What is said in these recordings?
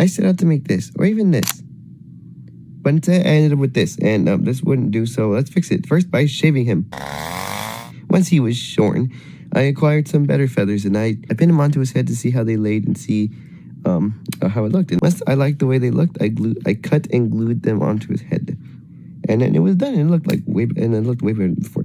I set out to make this, or even this. But instead, I ended up with this, and this wouldn't do, so let's fix it. First, by shaving him. Once he was shorn, I acquired some better feathers, and I pinned him onto his head to see how they laid and see how it looked. And once I liked the way they looked, I cut and glued them onto his head. And then it was done, and it looked way better than before.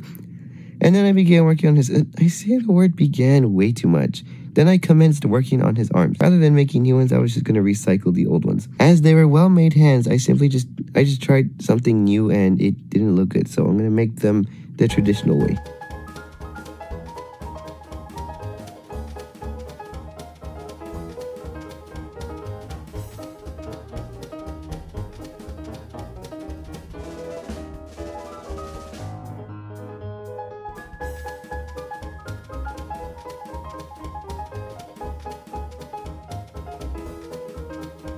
And then I began working on his... I say the word began way too much. Then I commenced working on his arms. Rather than making new ones, I was just going to recycle the old ones. As they were well-made hands, I just tried something new, and it didn't look good. So I'm going to make them the traditional way.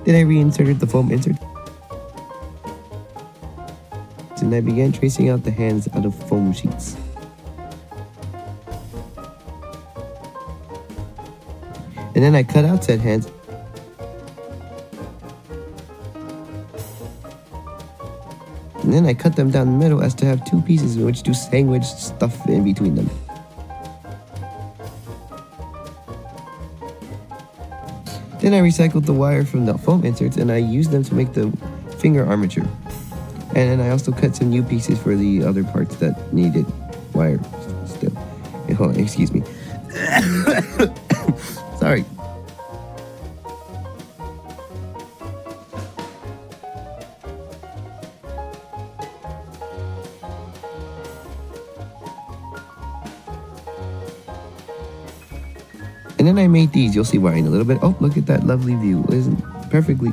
Then I reinserted the foam insert, and I began tracing out the hands out of foam sheets. And then I cut out said hands, and then I cut them down the middle as to have two pieces in which to sandwich stuff in between them. Then I recycled the wire from the foam inserts, and I used them to make the finger armature. And then I also cut some new pieces for the other parts that needed wire still. Hold on, excuse me. Sorry. And then I made these. You'll see why in a little bit. Oh, look at that lovely view. Isn't perfectly...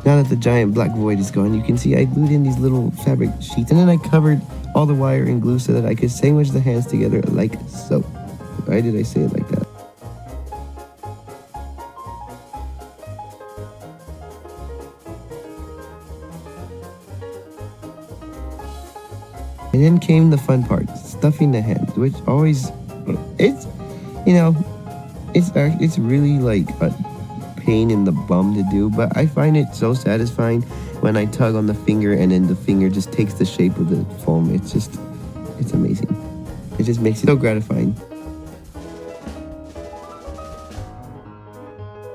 Now that the giant black void is gone, you can see I glued in these little fabric sheets. And then I covered all the wire in glue so that I could sandwich the hands together like so. Why did I say it like that? And then came the fun part, stuffing the hands, which always... It's, you know, it's really like a pain in the bum to do, but I find it so satisfying when I tug on the finger and then the finger just takes the shape of the foam. It's amazing. It just makes it so gratifying.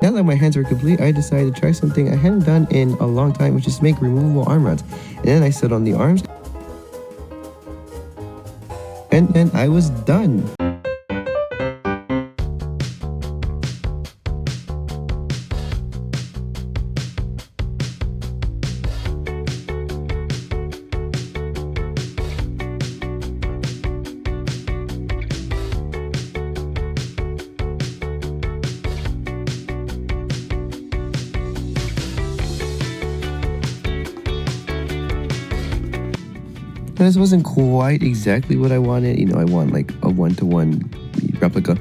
Now that my hands were complete, I decided to try something I hadn't done in a long time, which is make removable arm rods. And then I set on the arms, and then I was done. This wasn't quite exactly what I wanted. You know, I want like a one-to-one replica.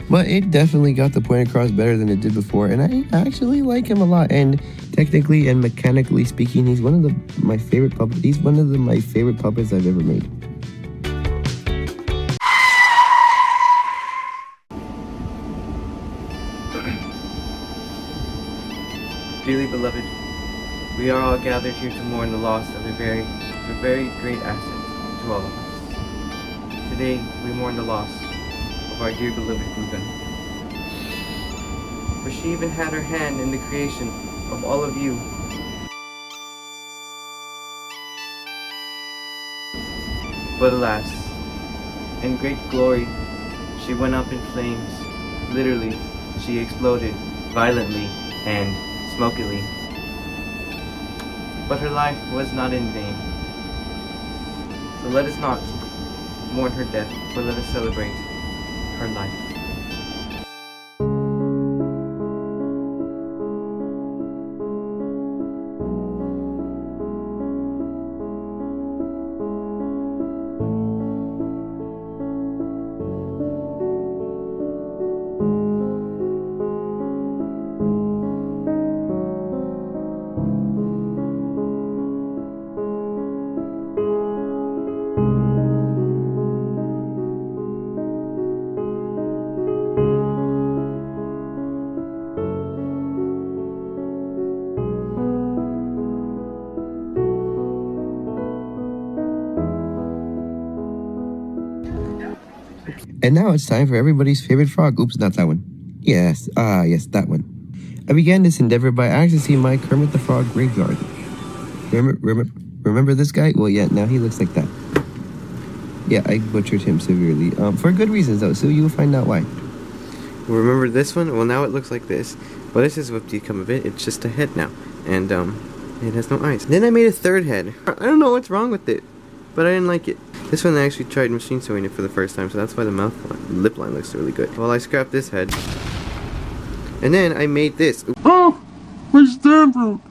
But it definitely got the point across better than it did before. And I actually like him a lot. And technically and mechanically speaking, he's one of my favorite puppets. He's one of my favorite puppets I've ever made. Dearly beloved, we are all gathered here to mourn the loss of a very great asset to all of us. Today, we mourn the loss of our dear beloved glue gun. For she even had her hand in the creation of all of you. But alas, in great glory, she went up in flames. Literally, she exploded violently and smokily. But her life was not in vain. So let us not mourn her death, but let us celebrate her life. And now it's time for everybody's favorite frog. Oops, not that one. Yes, yes, that one. I began this endeavor by accessing my Kermit the Frog graveyard. Remember this guy? Well, yeah, now he looks like that. Yeah, I butchered him severely. For good reasons, though, so you will find out why. Remember this one? Well, now it looks like this. But this is what become of it. It's just a head now. And, it has no eyes. Then I made a third head. I don't know what's wrong with it, but I didn't like it. This one I actually tried machine sewing it for the first time, so that's why the lip line looks really good. Well, I scrapped this head. And then I made this. Oh! My stamp broke!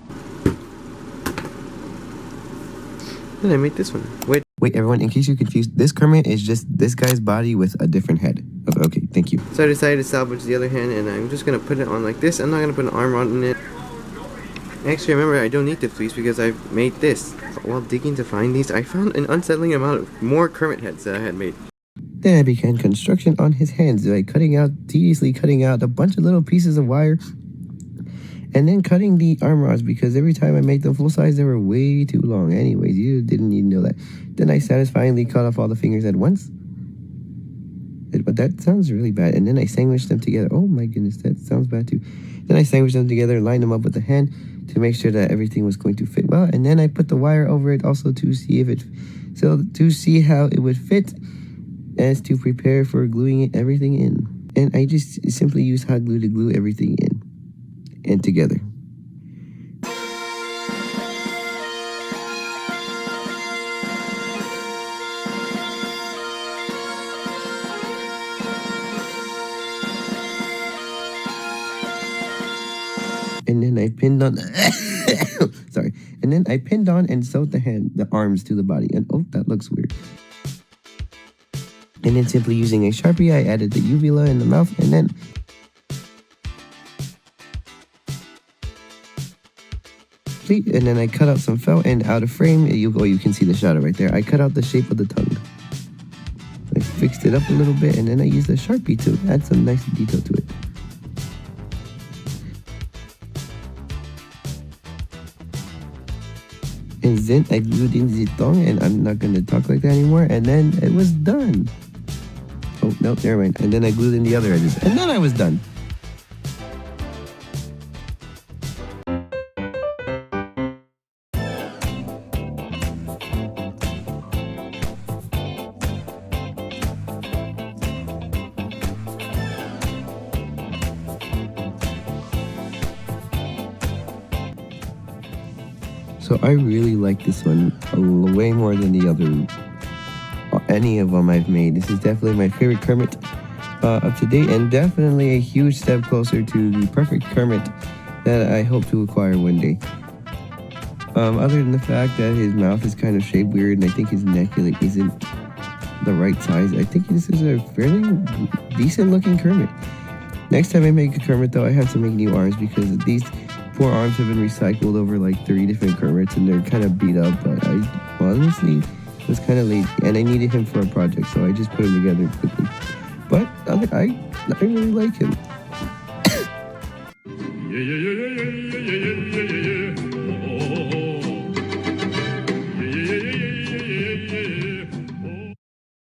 Then I made this one. Wait, everyone, in case you're confused, this Kermit is just this guy's body with a different head. Okay, thank you. So I decided to salvage the other hand, and I'm just gonna put it on like this. I'm not gonna put an arm on it. Actually, remember, I don't need the fleece because I made this. While digging to find these, I found an unsettling amount of more Kermit heads that I had made. Then I began construction on his hands by tediously cutting out a bunch of little pieces of wire, and then cutting the arm rods because every time I made them full size, they were way too long. Anyways, you didn't need to know that. Then I satisfyingly cut off all the fingers at once. But that sounds really bad. And then I sandwiched them together. Oh my goodness, that sounds bad too. Then I sandwiched them together, lined them up with the hand to make sure that everything was going to fit well. And then I put the wire over it also to see how it would fit, as to prepare for gluing everything in. And I just simply use hot glue to glue everything in and together. And then I pinned on sorry. And then I pinned on and sewed the arms to the body. And oh, that looks weird. And then simply using a Sharpie, I added the uvula in the mouth, and then I cut out some felt, and out of frame, you can see the shadow right there. I cut out the shape of the tongue. I fixed it up a little bit, and then I used a Sharpie to add some nice detail to it. And then I glued in the tongue, and I'm not going to talk like that anymore, and then it was done. Oh, no, never mind. And then I glued in the other edges, and then I was done. So I really like this one way more than the other, any of them I've made. This is definitely my favorite Kermit up to date, and definitely a huge step closer to the perfect Kermit that I hope to acquire one day. Other than the fact that his mouth is kind of shaped weird, and I think his neck isn't the right size, I think this is a fairly decent looking Kermit. Next time I make a Kermit, though, I have to make new arms because these poor arms have been recycled over like 3 different Kermits, and they're kind of beat up, but I honestly was kind of lazy, and I needed him for a project, so I just put him together quickly. But I really like him. Yeah.